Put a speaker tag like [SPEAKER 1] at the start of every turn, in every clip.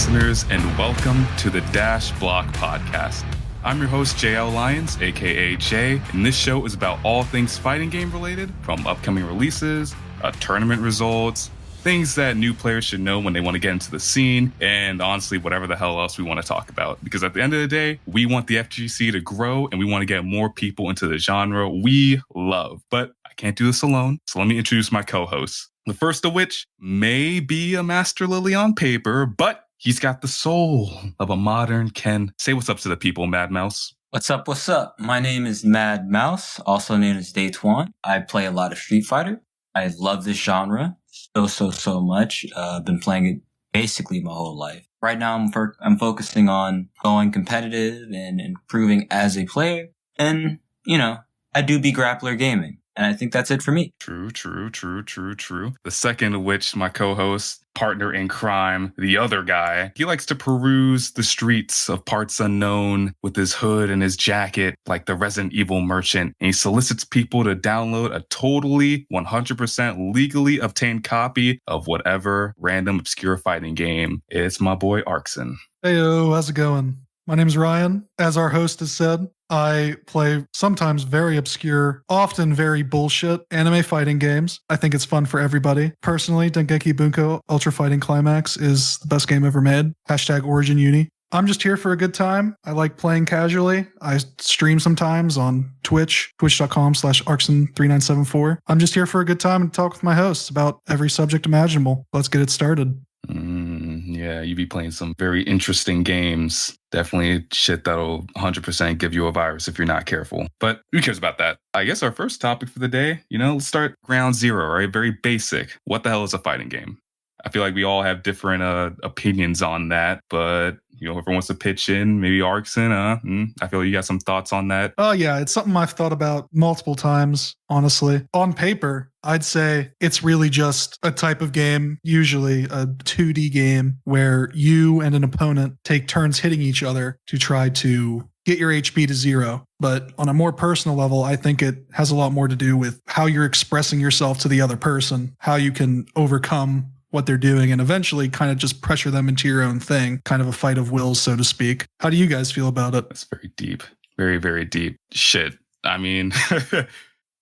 [SPEAKER 1] listeners, and welcome to the Dash Block Podcast. I'm your host, JL Lyons, aka Jay, and this show is about all things fighting game related, from upcoming releases, tournament results, things that new players should know when they want to get into the scene, and honestly, whatever the hell else we want to talk about. Because at the end of the day, we want the FGC to grow, and we want to get more people into the genre we love. But I can't do this alone, so let me introduce my co-hosts. The first of which may be a Master Lily on paper, but he's got the soul of a modern Ken. Say what's up to the people, Mad Mouse.
[SPEAKER 2] What's up, what's up? My name is Mad Mouse, also known as Daytwan. I play a lot of Street Fighter. I love this genre so much. I've been playing it basically my whole life. Right now, I'm focusing on going competitive and improving as a player. And, I do be grappler gaming. And I think that's it for me.
[SPEAKER 1] True. The second of which, my co-host, partner in crime, the other guy, he likes to peruse the streets of parts unknown with his hood and his jacket like the Resident Evil merchant. And he solicits people to download a totally 100% legally obtained copy of whatever random obscure fighting game. It's my boy Arkson.
[SPEAKER 3] Heyo, how's it going? My name's Ryan. As our host has said, I play sometimes very obscure, often very bullshit anime fighting games. I think it's fun for everybody. Personally, Dengeki Bunko Ultra Fighting Climax is the best game ever made. #OriginUni. I'm just here for a good time. I like playing casually. I stream sometimes on Twitch, twitch.com/Arkson3974. I'm just here for a good time and talk with my hosts about every subject imaginable. Let's get it started.
[SPEAKER 1] Yeah, you be playing some very interesting games. Definitely shit that'll 100% give you a virus if you're not careful. But who cares about that? I guess our first topic for the day, let's start ground zero, right? Very basic. What the hell is a fighting game? I feel like we all have different opinions on that, but whoever wants to pitch in, maybe Arkson, I feel like you got some thoughts on that.
[SPEAKER 3] Oh yeah, it's something I've thought about multiple times, honestly. On paper, I'd say it's really just a type of game, usually a 2D game, where you and an opponent take turns hitting each other to try to get your HP to 0. But on a more personal level, I think it has a lot more to do with how you're expressing yourself to the other person, how you can overcome what they're doing and eventually kind of just pressure them into your own thing, kind of a fight of wills, so to speak. How do you guys feel about it?
[SPEAKER 1] That's very deep. Very, very deep. Shit. I mean,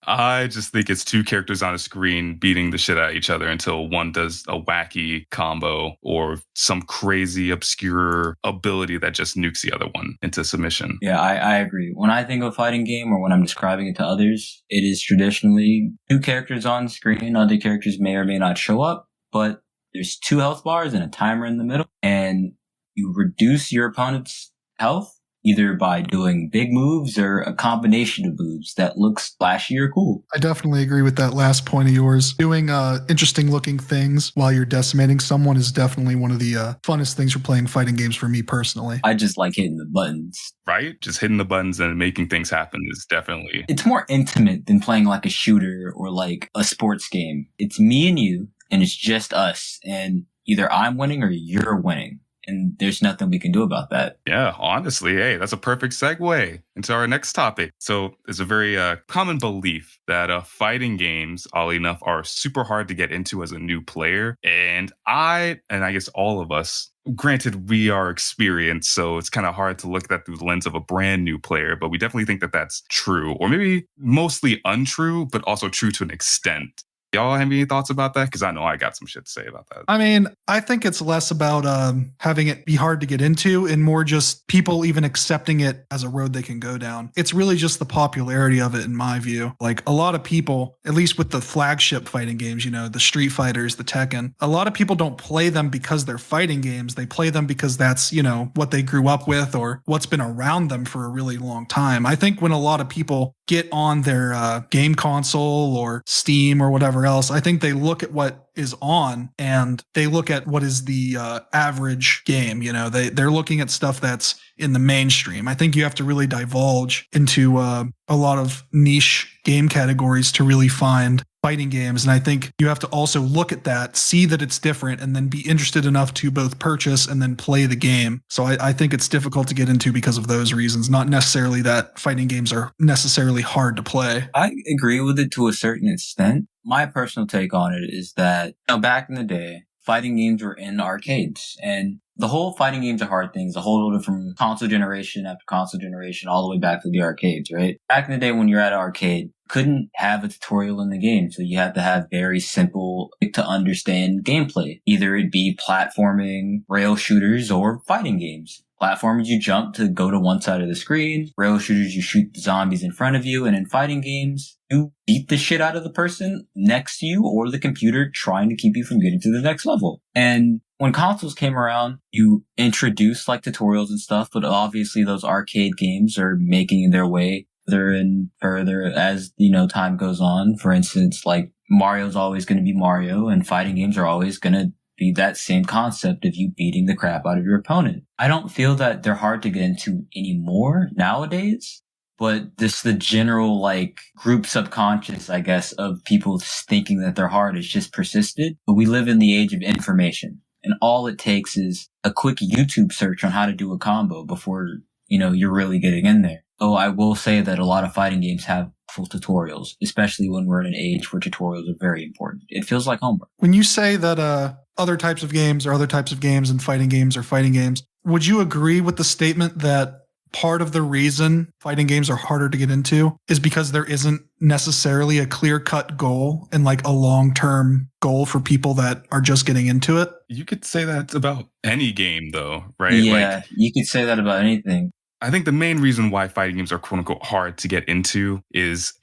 [SPEAKER 1] I just think it's two characters on a screen beating the shit out of each other until one does a wacky combo or some crazy obscure ability that just nukes the other one into submission.
[SPEAKER 2] Yeah, I agree. When I think of a fighting game or when I'm describing it to others, it is traditionally two characters on screen. Other characters may or may not show up, but there's 2 health bars and a timer in the middle, and you reduce your opponent's health either by doing big moves or a combination of moves that looks flashy or cool.
[SPEAKER 3] I definitely agree with that last point of yours. Doing interesting looking things while you're decimating someone is definitely one of the funnest things for playing fighting games for me personally.
[SPEAKER 2] I just like hitting the buttons.
[SPEAKER 1] Right? Just hitting the buttons and making things happen is definitely...
[SPEAKER 2] It's more intimate than playing like a shooter or like a sports game. It's me and you, and it's just us, and either I'm winning or you're winning. And there's nothing we can do about that.
[SPEAKER 1] Yeah, honestly, hey, that's a perfect segue into our next topic. So it's a very common belief that fighting games, oddly enough, are super hard to get into as a new player. And I guess all of us, granted, we are experienced, so it's kind of hard to look at that through the lens of a brand new player, but we definitely think that that's true, or maybe mostly untrue, but also true to an extent. Y'all have any thoughts about that? Because I know I got some shit to say about that.
[SPEAKER 3] I mean, I think it's less about having it be hard to get into and more just people even accepting it as a road they can go down. It's really just the popularity of it, in my view. Like a lot of people, at least with the flagship fighting games, the Street Fighters, the Tekken, a lot of people don't play them because they're fighting games. They play them because that's, what they grew up with or what's been around them for a really long time. I think when a lot of people get on their game console or Steam or whatever else, I think they look at what is on and they look at what is the average game. They're looking at stuff that's in the mainstream. I think you have to really divulge into a lot of niche game categories to really find fighting games. And I think you have to also look at that, see that it's different, and then be interested enough to both purchase and then play the game. So I think it's difficult to get into because of those reasons, not necessarily that fighting games are necessarily hard to play.
[SPEAKER 2] I agree with it to a certain extent. My personal take on it is that back in the day, fighting games were in arcades. And the whole fighting games are hard things, a whole load from console generation after console generation, all the way back to the arcades, right? Back in the day when you're at an arcade, couldn't have a tutorial in the game. So you had to have very simple to understand gameplay. Either it be platforming, rail shooters, or fighting games. Platformers, you jump to go to one side of the screen. Rail shooters, you shoot the zombies in front of you. And in fighting games, you beat the shit out of the person next to you or the computer trying to keep you from getting to the next level. And when consoles came around, you introduced like tutorials and stuff, but obviously those arcade games are making their way further and further as, time goes on. For instance, like Mario's always going to be Mario, and fighting games are always going to be that same concept of you beating the crap out of your opponent. I don't feel that they're hard to get into anymore nowadays, but this the general like group subconscious, I guess, of people thinking that they're hard is just persisted. But we live in the age of information, and all it takes is a quick YouTube search on how to do a combo before, you're really getting in there. So I will say that a lot of fighting games have full tutorials, especially when we're in an age where tutorials are very important. It feels like homework.
[SPEAKER 3] When you say that other types of games are other types of games and fighting games are fighting games, would you agree with the statement that part of the reason fighting games are harder to get into is because there isn't necessarily a clear-cut goal and like a long-term goal for people that are just getting into it?
[SPEAKER 1] You could say that about any game, though, right?
[SPEAKER 2] Yeah, you could say that about anything.
[SPEAKER 1] I think the main reason why fighting games are quote unquote hard to get into is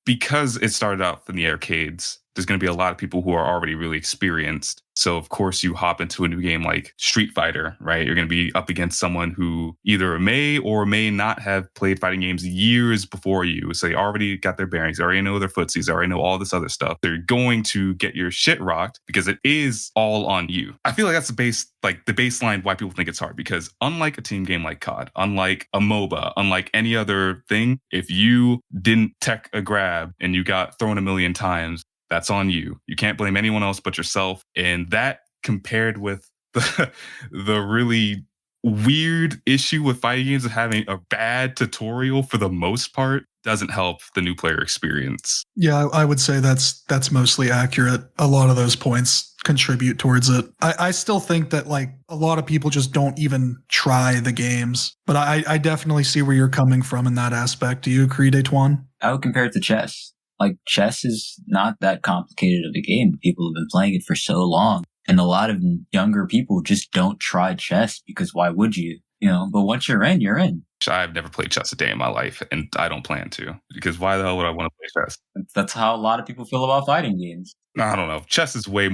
[SPEAKER 1] because it started out in the arcades. There's going to be a lot of people who are already really experienced. So, of course, you hop into a new game like Street Fighter, right? You're going to be up against someone who either may or may not have played fighting games years before you. So they already got their bearings. They already know their footsies. They already know all this other stuff. They're going to get your shit rocked because it is all on you. I feel like that's the baseline why people think it's hard, because unlike a team game like COD, unlike a MOBA, unlike any other thing, if you didn't tech a grab and you got thrown a million times, that's on you. You can't blame anyone else but yourself. And that, compared with the really weird issue with fighting games of having a bad tutorial for the most part, doesn't help the new player experience.
[SPEAKER 3] Yeah, I would say that's mostly accurate. A lot of those points contribute towards it. I still think that like a lot of people just don't even try the games. But I definitely see where you're coming from in that aspect. Do you agree, Daytwan?
[SPEAKER 2] I would compare it to chess. Like, chess is not that complicated of a game. People have been playing it for so long. And a lot of younger people just don't try chess because why would you? But once you're in, you're in.
[SPEAKER 1] I've never played chess a day in my life, and I don't plan to, because why the hell would I want to play chess?
[SPEAKER 2] That's how a lot of people feel about fighting games.
[SPEAKER 1] I don't know. Chess is way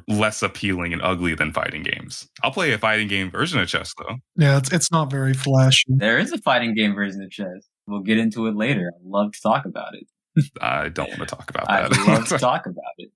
[SPEAKER 1] less appealing and ugly than fighting games. I'll play a fighting game version of chess, though.
[SPEAKER 3] Yeah, it's not very flashy.
[SPEAKER 2] There is a fighting game version of chess. We'll get into it later. I'd love to talk about it.
[SPEAKER 1] I don't want to talk about that.
[SPEAKER 2] I'd love to talk about it.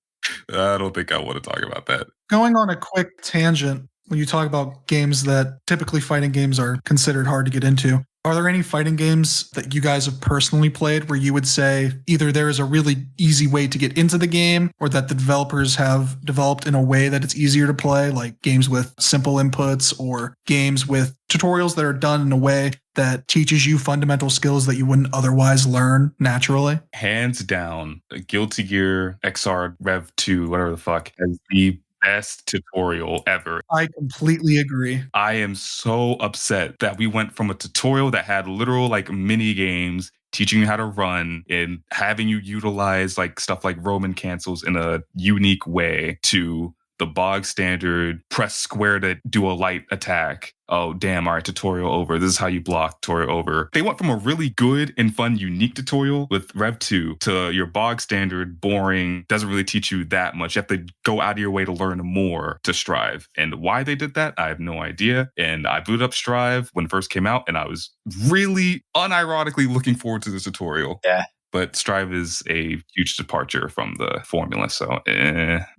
[SPEAKER 1] I don't think I want to talk about that.
[SPEAKER 3] Going on a quick tangent, when you talk about games that typically fighting games are considered hard to get into, are there any fighting games that you guys have personally played where you would say either there is a really easy way to get into the game or that the developers have developed in a way that it's easier to play, like games with simple inputs or games with tutorials that are done in a way that teaches you fundamental skills that you wouldn't otherwise learn naturally?
[SPEAKER 1] Hands down, Guilty Gear XR Rev 2, whatever the fuck, is the best tutorial ever.
[SPEAKER 3] I completely agree.
[SPEAKER 1] I am so upset that we went from a tutorial that had literal like mini games teaching you how to run and having you utilize like stuff like Roman cancels in a unique way to the bog standard press square to do a light attack. Oh, damn. All right. Tutorial over. This is how you block. Tutorial over. They went from a really good and fun, unique tutorial with Rev 2 to your bog standard, boring, doesn't really teach you that much. You have to go out of your way to learn more to Strive. And why they did that, I have no idea. And I booted up Strive when it first came out, and I was really unironically looking forward to this tutorial.
[SPEAKER 2] Yeah.
[SPEAKER 1] But Strive is a huge departure from the formula. So,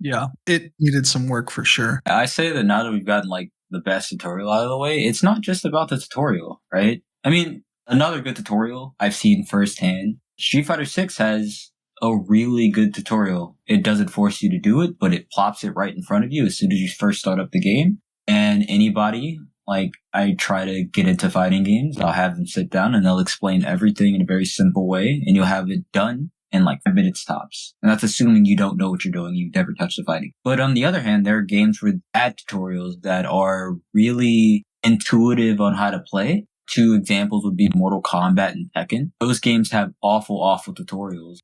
[SPEAKER 3] Yeah, it needed some work for sure.
[SPEAKER 2] I say that now that we've gotten like the best tutorial out of the way, it's not just about the tutorial, right? I mean, another good tutorial I've seen firsthand, Street Fighter 6 has a really good tutorial. It doesn't force you to do it, but it plops it right in front of you as soon as you first start up the game. And anybody, like, I try to get into fighting games, I'll have them sit down and they'll explain everything in a very simple way, and you'll have it done in like 5 minutes tops. And that's assuming you don't know what you're doing. You've never touched the fighting. But on the other hand, there are games with bad tutorials that are really intuitive on how to play. 2 examples would be Mortal Kombat and Tekken. Those games have awful tutorials.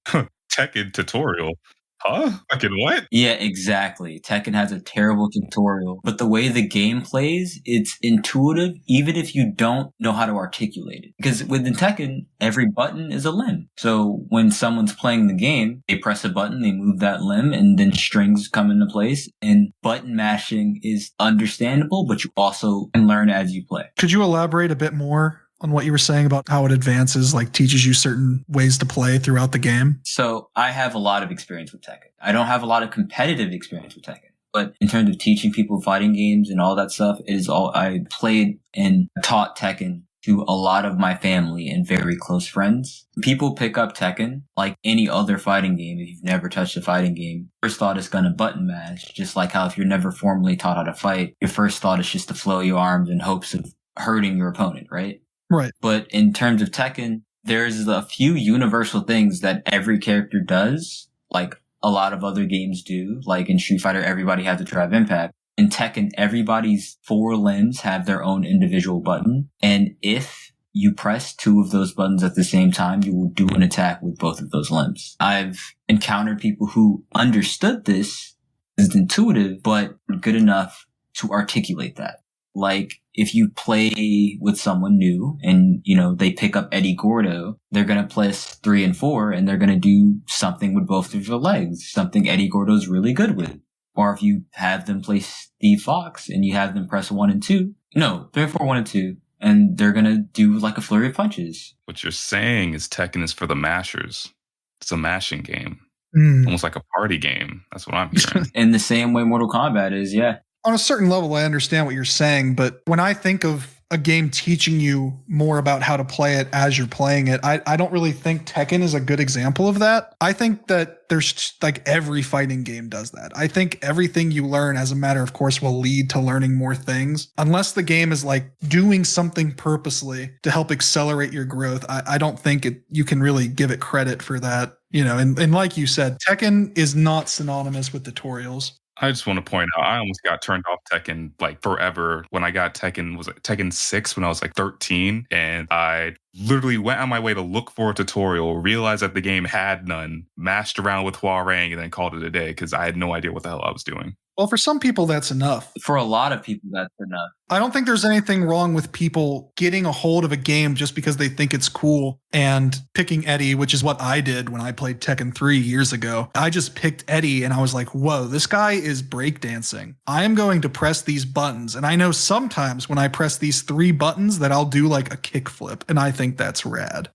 [SPEAKER 1] Tekken tutorial? Huh? Fucking what?
[SPEAKER 2] Yeah, exactly. Tekken has a terrible tutorial, but the way the game plays, it's intuitive even if you don't know how to articulate it. Because within Tekken, every button is a limb. So when someone's playing the game, they press a button, they move that limb, and then strings come into place. And button mashing is understandable, but you also can learn as you play.
[SPEAKER 3] Could you elaborate a bit more on what you were saying about how it advances, like teaches you certain ways to play throughout the game?
[SPEAKER 2] So I have a lot of experience with Tekken. I don't have a lot of competitive experience with Tekken, but in terms of teaching people fighting games and all that stuff, it is all I played and taught Tekken to a lot of my family and very close friends. People pick up Tekken like any other fighting game. If you've never touched a fighting game, first thought is gonna button mash, just like how if you're never formally taught how to fight, your first thought is just to flow your arms in hopes of hurting your opponent, right?
[SPEAKER 3] Right.
[SPEAKER 2] But in terms of Tekken, there's a few universal things that every character does, like a lot of other games do. Like in Street Fighter, everybody has a drive impact. In Tekken, everybody's 4 limbs have their own individual button. And if you press 2 of those buttons at the same time, you will do an attack with both of those limbs. I've encountered people who understood this as intuitive, but good enough to articulate that. Like, if you play with someone new and, they pick up Eddie Gordo, they're going to place 3 and 4 and they're going to do something with both of their legs, something Eddie Gordo's really good with. Or if you have them play Steve Fox and you have them press 1 and 2, 3 and 4, 1 and 2, and they're going to do like a flurry of punches.
[SPEAKER 1] What you're saying is Tekken is for the mashers. It's a mashing game. Almost like a party game. That's what I'm hearing.
[SPEAKER 2] In the same way Mortal Kombat is, yeah.
[SPEAKER 3] On a certain level, I understand what you're saying, but when I think of a game teaching you more about how to play it as you're playing it, I don't really think Tekken is a good example of that. I think that there's like every fighting game does that. I think everything you learn as a matter of course will lead to learning more things. Unless the game is like doing something purposely to help accelerate your growth, I don't think you can really give it credit for that. And like you said, Tekken is not synonymous with tutorials.
[SPEAKER 1] I just want to point out, I almost got turned off Tekken like forever when I got Tekken, was it Tekken 6 when I was like 13? And I literally went on my way to look for a tutorial, realized that the game had none, mashed around with Hwoarang, and then called it a day because I had no idea what the hell I was doing.
[SPEAKER 3] Well, for some people, that's enough.
[SPEAKER 2] For a lot of people, that's enough.
[SPEAKER 3] I don't think there's anything wrong with people getting a hold of a game just because they think it's cool and picking Eddie, which is what I did when I played Tekken 3 years ago. I just picked Eddie and I was like, whoa, this guy is breakdancing. I am going to press these buttons. And I know sometimes when I press these 3 buttons that I'll do like a kickflip. And I think that's rad.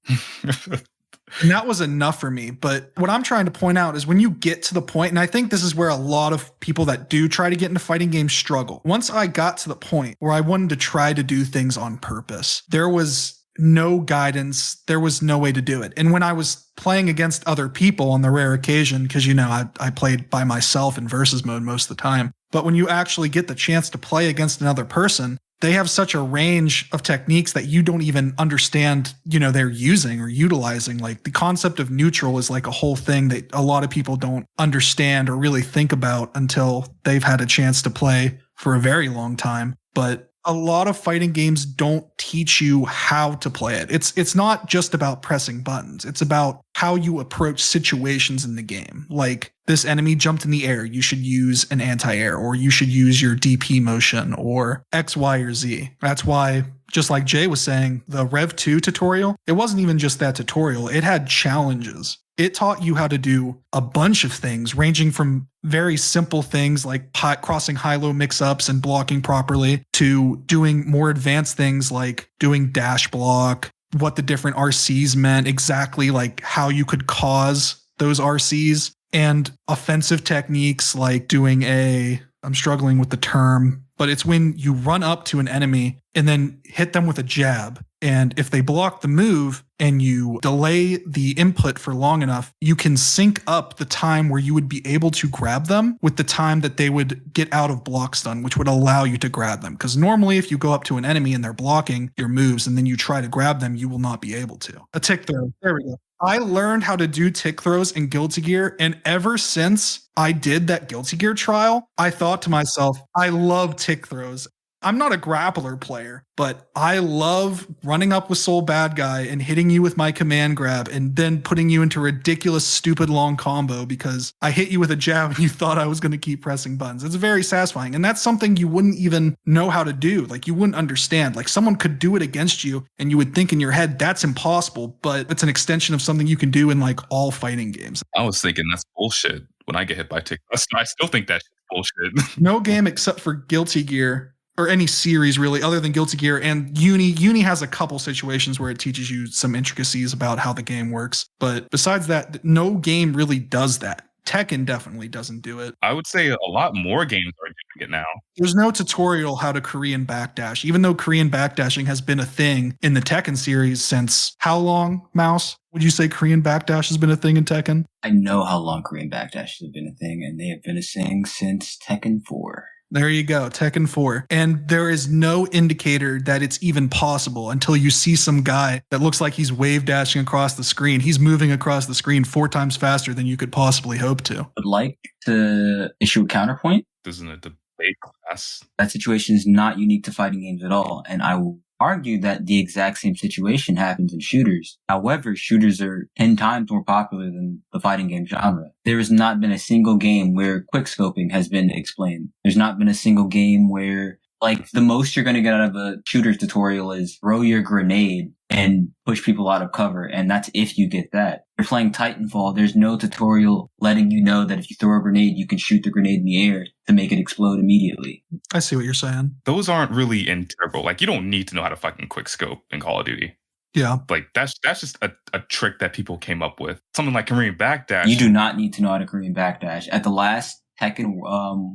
[SPEAKER 3] And that was enough for me. But what I'm trying to point out is when you get to the point, and I think this is where a lot of people that do try to get into fighting games struggle. Once I got to the point where I wanted to try to do things on purpose, there was no guidance. There was no way to do it. And when I was playing against other people on the rare occasion, because, I played by myself in versus mode most of the time. But when you actually get the chance to play against another person, they have such a range of techniques that you don't even understand, they're using or utilizing. Like the concept of neutral is like a whole thing that a lot of people don't understand or really think about until they've had a chance to play for a very long time. But a lot of fighting games don't teach you how to play it. It's not just about pressing buttons. It's about how you approach situations in the game. Like this enemy jumped in the air, you should use an anti-air, or you should use your DP motion, or X, Y, or Z. That's why, just like Jay was saying, the Rev 2 tutorial, it wasn't even just that tutorial. It had challenges. It taught you how to do a bunch of things, ranging from very simple things like crossing high-low mix-ups and blocking properly to doing more advanced things like doing dash block, what the different RCs meant, exactly like how you could cause those RCs, and offensive techniques like doing I'm struggling with the term, but it's when you run up to an enemy and then hit them with a jab. And if they block the move and you delay the input for long enough, you can sync up the time where you would be able to grab them with the time that they would get out of block stun, which would allow you to grab them. Because normally if you go up to an enemy and they're blocking your moves and then you try to grab them, you will not be able to. A tick throw. There we go. I learned how to do tick throws in Guilty Gear, and ever since I did that Guilty Gear trial, I thought to myself, I love tick throws. I'm not a grappler player, but I love running up with Soul Bad Guy and hitting you with my command grab and then putting you into ridiculous, stupid long combo because I hit you with a jab and you thought I was going to keep pressing buttons. It's very satisfying. And that's something you wouldn't even know how to do. Like you wouldn't understand. Like someone could do it against you and you would think in your head, that's impossible, but it's an extension of something you can do in like all fighting games.
[SPEAKER 1] I was thinking that's bullshit when I get hit by tick. I still think that's bullshit.
[SPEAKER 3] No game except for Guilty Gear or any series really other than Guilty Gear and Uni has a couple situations where it teaches you some intricacies about how the game works. But besides that, no game really does that. Tekken definitely doesn't do it.
[SPEAKER 1] I would say a lot more games are doing it now.
[SPEAKER 3] There's no tutorial how to Korean backdash, even though Korean backdashing has been a thing in the Tekken series since how long, Mouse? Would you say Korean backdash has been a thing in Tekken?
[SPEAKER 2] I know how long Korean backdash has been a thing, and they have been a thing since Tekken 4.
[SPEAKER 3] There you go, Tekken 4. And there is no indicator that it's even possible until you see some guy that looks like he's wave dashing across the screen. He's moving across the screen 4 times faster than you could possibly hope to.
[SPEAKER 2] I'd like to issue a counterpoint.
[SPEAKER 1] This isn't a debate class.
[SPEAKER 2] That situation is not unique to fighting games at all, and I will argue that the exact same situation happens in shooters. However, shooters are 10 times more popular than the fighting game genre. There has not been a single game where quickscoping has been explained. There's not been a single game where, like, the most you're going to get out of a shooter tutorial is throw your grenade and push people out of cover, and that's if you get that. You're playing Titanfall, there's no tutorial letting you know that if you throw a grenade, you can shoot the grenade in the air to make it explode immediately.
[SPEAKER 3] I see what you're saying.
[SPEAKER 1] Those aren't really integral. Like, you don't need to know how to fucking quickscope in Call of Duty.
[SPEAKER 3] Yeah.
[SPEAKER 1] Like, that's just a trick that people came up with. Something like Korean backdash.
[SPEAKER 2] You do not need to know how to Korean backdash. At the last Tekken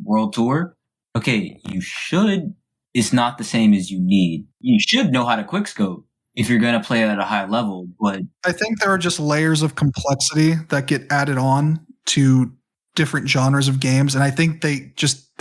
[SPEAKER 2] World Tour, okay, you should. It's not the same as you need. You should know how to quickscope if you're going to play at a high level, but
[SPEAKER 3] I think there are just layers of complexity that get added on to different genres of games, and I think they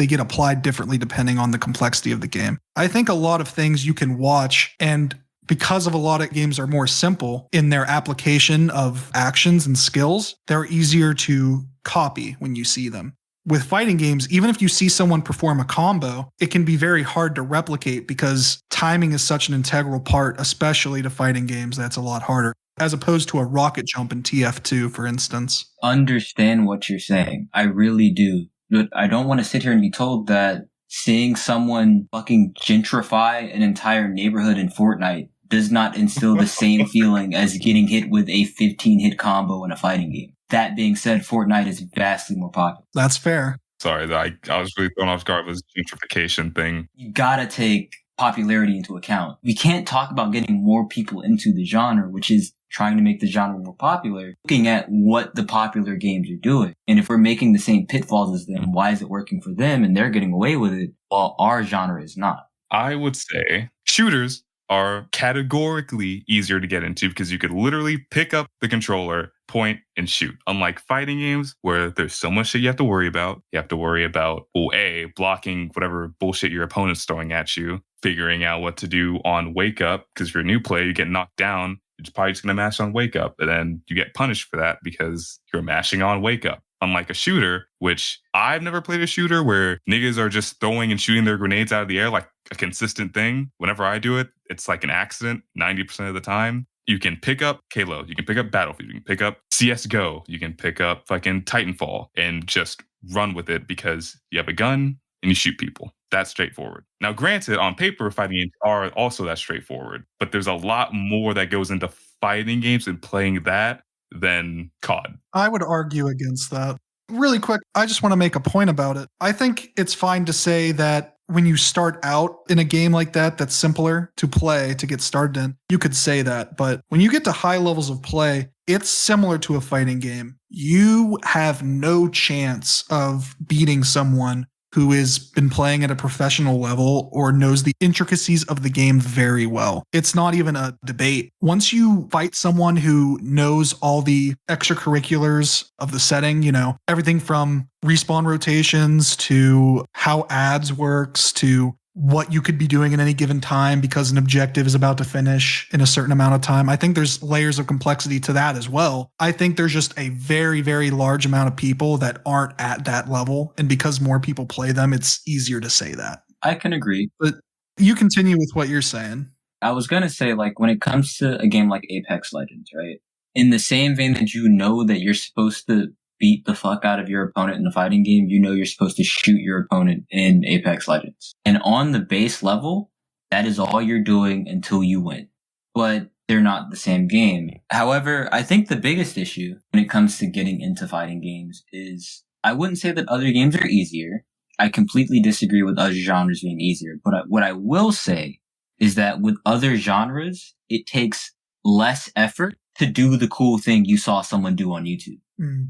[SPEAKER 3] get applied differently depending on the complexity of the game. I think a lot of things you can watch, and because of a lot of games are more simple in their application of actions and skills, they're easier to copy when you see them. With fighting games, even if you see someone perform a combo, it can be very hard to replicate because timing is such an integral part, especially to fighting games. That's a lot harder, as opposed to a rocket jump in TF2, for instance.
[SPEAKER 2] Understand what you're saying. I really do. But I don't want to sit here and be told that seeing someone fucking gentrify an entire neighborhood in Fortnite does not instill the same feeling as getting hit with a 15-hit combo in a fighting game. That being said, Fortnite is vastly more popular.
[SPEAKER 3] That's fair.
[SPEAKER 1] Sorry, I was really thrown off guard with this gentrification thing.
[SPEAKER 2] You gotta take popularity into account. We can't talk about getting more people into the genre, which is trying to make the genre more popular, looking at what the popular games are doing. And if we're making the same pitfalls as them, why is it working for them and they're getting away with it while our genre is not?
[SPEAKER 1] I would say shooters are categorically easier to get into because you could literally pick up the controller, point, and shoot. Unlike fighting games where there's so much shit you have to worry about. You have to worry about, well, A, blocking whatever bullshit your opponent's throwing at you, figuring out what to do on wake up, because if you're a new player, you get knocked down, you're probably just going to mash on wake up, and then you get punished for that because you're mashing on wake up. Unlike a shooter, which I've never played a shooter where niggas are just throwing and shooting their grenades out of the air like a consistent thing. Whenever I do it, it's like an accident 90% of the time. You can pick up Halo, you can pick up Battlefield, you can pick up CSGO, you can pick up fucking Titanfall and just run with it because you have a gun and you shoot people. That's straightforward. Now, granted, on paper, fighting games are also that straightforward, but there's a lot more that goes into fighting games and playing that than COD.
[SPEAKER 3] I would argue against that. Really quick, I just want to make a point about it. I think it's fine to say that when you start out in a game like that, that's simpler to play, to get started in, you could say that. But when you get to high levels of play, it's similar to a fighting game. You have no chance of beating someone who has been playing at a professional level or knows the intricacies of the game very well. It's not even a debate. Once you fight someone who knows all the extracurriculars of the setting, you know, everything from respawn rotations to how ads works to what you could be doing in any given time because an objective is about to finish in a certain amount of time. I think there's layers of complexity to that as well. I think there's just a very, very large amount of people that aren't at that level. And because more people play them, it's easier to say that.
[SPEAKER 2] I can agree.
[SPEAKER 3] But you continue with what you're saying.
[SPEAKER 2] I was going to say, like, when it comes to a game like Apex Legends, right? In the same vein that you know that you're supposed to beat the fuck out of your opponent in a fighting game, you know you're supposed to shoot your opponent in Apex Legends. And on the base level, that is all you're doing until you win. But they're not the same game. However, I think the biggest issue when it comes to getting into fighting games is I wouldn't say that other games are easier. I completely disagree with other genres being easier. But what I will say is that with other genres, it takes less effort to do the cool thing you saw someone do on YouTube.
[SPEAKER 3] Mm.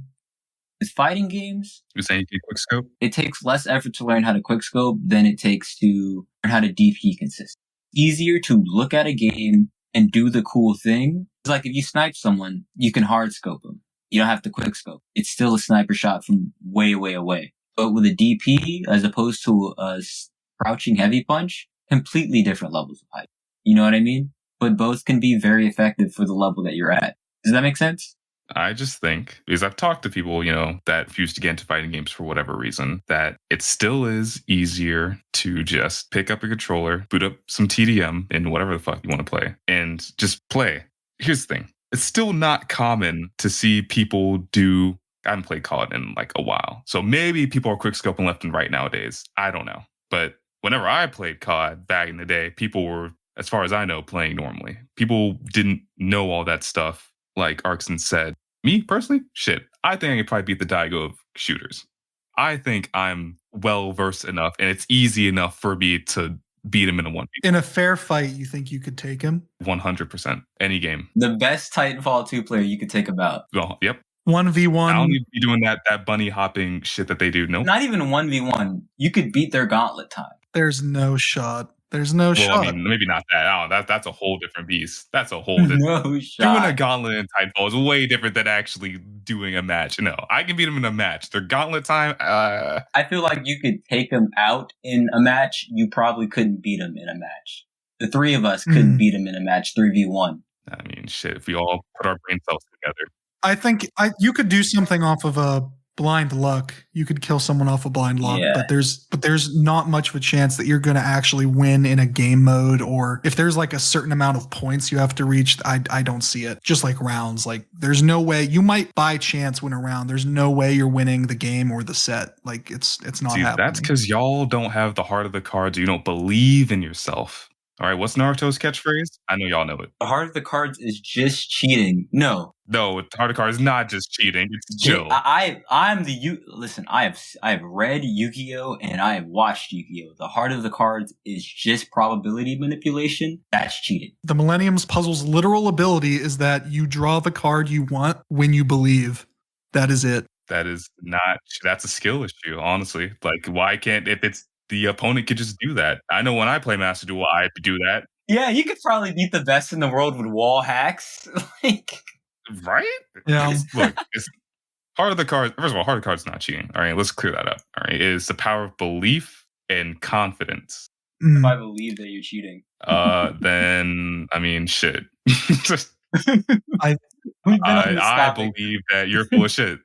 [SPEAKER 2] With fighting games,
[SPEAKER 1] You're saying you can quickscope?
[SPEAKER 2] it takes less effort to learn how to quickscope than it takes to learn how to DP consistently. Easier to look at a game and do the cool thing. It's like if you snipe someone, you can hard scope them. You don't have to quickscope. It's still a sniper shot from way, way away. But with a DP, as opposed to a crouching heavy punch, completely different levels of height. You know what I mean? But both can be very effective for the level that you're at. Does that make sense?
[SPEAKER 1] I just think, because I've talked to people, that refuse to get into fighting games for whatever reason, that it still is easier to just pick up a controller, boot up some TDM in whatever the fuck you want to play, and just play. Here's the thing. It's still not common to see people do... I haven't played COD in like a while. So maybe people are quickscoping left and right nowadays. I don't know. But whenever I played COD back in the day, people were, as far as I know, playing normally. People didn't know all that stuff. Like Arkson said, me personally, shit, I think I could probably beat the Daigo of shooters. I think I'm well versed enough and it's easy enough for me to beat him in a 1v.
[SPEAKER 3] In a fair fight, you think you could take him?
[SPEAKER 1] 100%. Any game.
[SPEAKER 2] The best Titanfall 2 player you could take him out.
[SPEAKER 1] Well, yep.
[SPEAKER 3] 1v1.
[SPEAKER 1] I don't need to be doing that bunny hopping shit that they do. Nope.
[SPEAKER 2] Not even 1v1. You could beat their gauntlet time.
[SPEAKER 3] There's no shot. There's no
[SPEAKER 1] Well,
[SPEAKER 3] shot.
[SPEAKER 1] I mean, maybe not that. Oh, that's a whole different beast. That's a whole different...
[SPEAKER 2] No shot.
[SPEAKER 1] Doing a gauntlet in Titanfall is way different than actually doing a match. No, I can beat them in a match. Their gauntlet time...
[SPEAKER 2] I feel like you could take them out in a match. You probably couldn't beat them in a match. The three of us couldn't beat them in a match 3v1.
[SPEAKER 1] I mean, shit, if we all put our brain cells together.
[SPEAKER 3] I think you could do something off of a blind luck. You could kill someone off of blind luck,
[SPEAKER 2] Yeah.
[SPEAKER 3] but there's not much of a chance that you're going to actually win in a game mode, or if there's like a certain amount of points you have to reach. I don't see it. Just like rounds, like there's no way you might by chance win a round. There's no way you're winning the game or the set. Like it's not happening.
[SPEAKER 1] That's because y'all don't have the heart of the cards. You don't believe in yourself. All right, what's Naruto's catchphase? I know y'all know it.
[SPEAKER 2] The heart of the cards is just cheating. No,
[SPEAKER 1] the heart of the cards is not just cheating. It's chill.
[SPEAKER 2] Listen, I have read Yu-Gi-Oh! And I have watched Yu-Gi-Oh! The heart of the cards is just probability manipulation. That's cheating.
[SPEAKER 3] The Millennium's Puzzle's literal ability is that you draw the card you want when you believe. That is it.
[SPEAKER 1] That's a skill issue, honestly. Like, why can't, if it's the opponent could just do that? I know when I play Master Duel, I have to do that.
[SPEAKER 2] Yeah, you could probably beat the best in the world with wall hacks. Like,
[SPEAKER 1] right?
[SPEAKER 3] Yeah.
[SPEAKER 1] It's heart of the cards. First of all, heart of the cards is not cheating. All right, let's clear that up. All right, it is the power of belief and confidence.
[SPEAKER 2] if I believe that you're cheating,
[SPEAKER 1] Then I mean, shit.
[SPEAKER 3] I
[SPEAKER 1] believe that you're full of shit.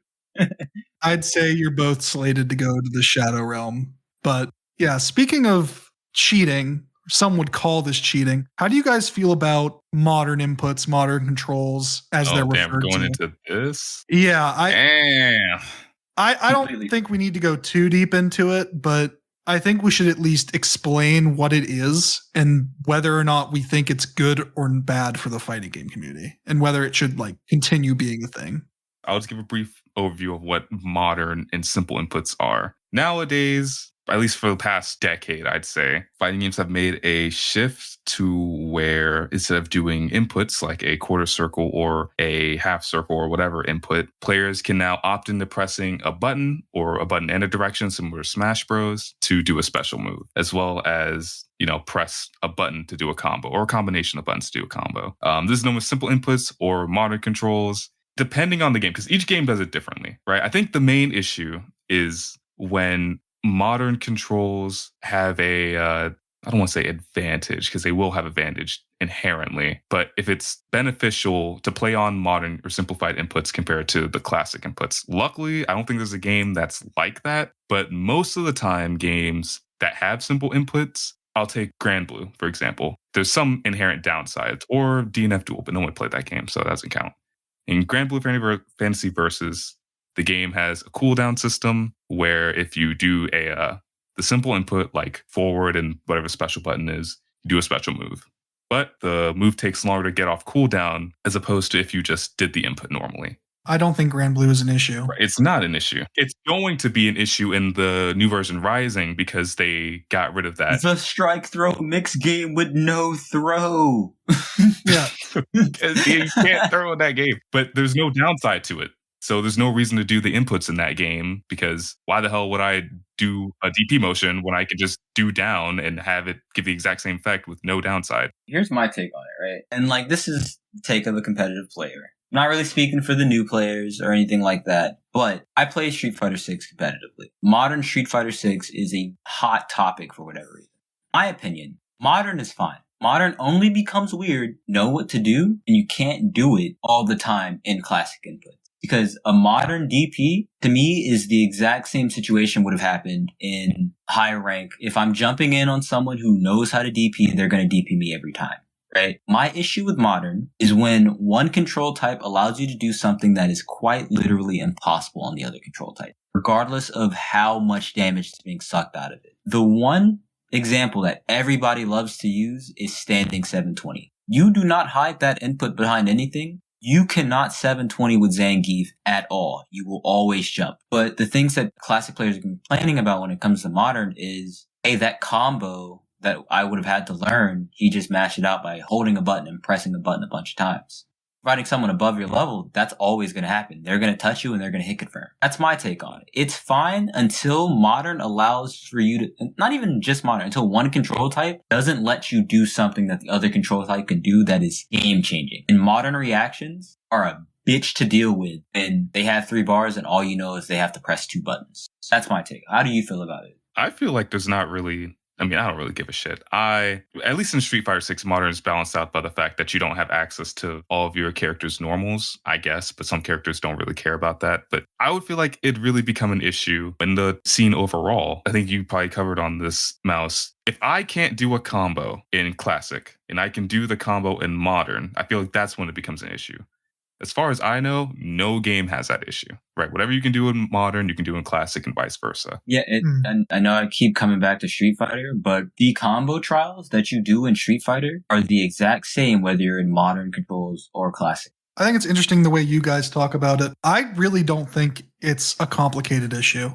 [SPEAKER 3] I'd say you're both slated to go to the Shadow Realm. But yeah, speaking of cheating, some would call this cheating. How do you guys feel about modern inputs, modern controls, as they're referred
[SPEAKER 1] going
[SPEAKER 3] to?
[SPEAKER 1] into this?
[SPEAKER 3] Yeah, I don't
[SPEAKER 2] Completely.
[SPEAKER 3] think we need to go too deep into it, but I think we should at least explain what it is and whether or not we think it's good or bad for the fighting game community, and whether it should like continue being a thing.
[SPEAKER 1] I'll just give a brief overview of what modern and simple inputs are. Nowadays, at least for the past decade, I'd say, fighting games have made a shift to where instead of doing inputs like a quarter circle or a half circle or whatever input, players can now opt into pressing a button or a button and a direction similar to Smash Bros. To do a special move, as well as, press a button to do a combo or a combination of buttons to do a combo. This is known as simple inputs or modern controls, depending on the game, because each game does it differently, right? I think the main issue is when modern controls have a I don't want to say advantage because they will have advantage inherently, but if it's beneficial to play on modern or simplified inputs compared to the classic inputs. Luckily, I don't think there's a game that's like that, but most of the time games that have simple inputs, I'll take Grand Blue, for example. There's some inherent downsides, or DNF Duel, but no one played that game, so that doesn't count. In Grand Blue Fantasy Versus, the game has a cooldown system where if you do the simple input like forward and whatever special button is, you do a special move. But the move takes longer to get off cooldown as opposed to if you just did the input normally.
[SPEAKER 3] I don't think Grand Blue is an issue.
[SPEAKER 1] Right. It's not an issue. It's going to be an issue in the new version Rising because they got rid of that.
[SPEAKER 2] The strike throw mix game with no throw.
[SPEAKER 3] Yeah.
[SPEAKER 1] You can't throw in that game, but there's no downside to it. So there's no reason to do the inputs in that game because why the hell would I do a DP motion when I could just do down and have it give the exact same effect with no downside?
[SPEAKER 2] Here's my take on it, right? And like, this is the take of a competitive player. Not really speaking for the new players or anything like that, but I play Street Fighter 6 competitively. Modern Street Fighter 6 is a hot topic for whatever reason. My opinion, modern is fine. Modern only becomes weird, know what to do, and you can't do it all the time in classic input. Because a modern DP, to me, is the exact same situation would have happened in high rank. If I'm jumping in on someone who knows how to DP, they're going to DP me every time, right? My issue with modern is when one control type allows you to do something that is quite literally impossible on the other control type, regardless of how much damage is being sucked out of it. The one example that everybody loves to use is standing 720. You do not hide that input behind anything. You cannot 720 with Zangief at all. You will always jump. But the things that classic players are complaining about when it comes to modern is, hey, that combo that I would have had to learn, he just mashed it out by holding a button and pressing a button a bunch of times. Fighting someone above your level, that's always going to happen. They're going to touch you and they're going to hit confirm. That's my take on it. It's fine until modern allows for you to, not even just modern, until one control type doesn't let you do something that the other control type can do that is game changing. And modern reactions are a bitch to deal with. And they have 3 bars and all you know is they have to press 2 buttons. That's my take. How do you feel about it?
[SPEAKER 1] I feel like there's not really... I don't really give a shit. At least in Street Fighter 6, modern is balanced out by the fact that you don't have access to all of your characters' normals, I guess, but some characters don't really care about that. But I would feel like it'd really become an issue in the scene overall. I think you probably covered on this, Mouse. If I can't do a combo in Classic and I can do the combo in Modern, I feel like that's when it becomes an issue. As far as I know, no game has that issue, right? Whatever you can do in Modern, you can do in Classic and vice versa.
[SPEAKER 2] Yeah, and I know I keep coming back to Street Fighter, but the combo trials that you do in Street Fighter are the exact same whether you're in Modern controls or Classic.
[SPEAKER 3] I think it's interesting the way you guys talk about it. I really don't think it's a complicated issue.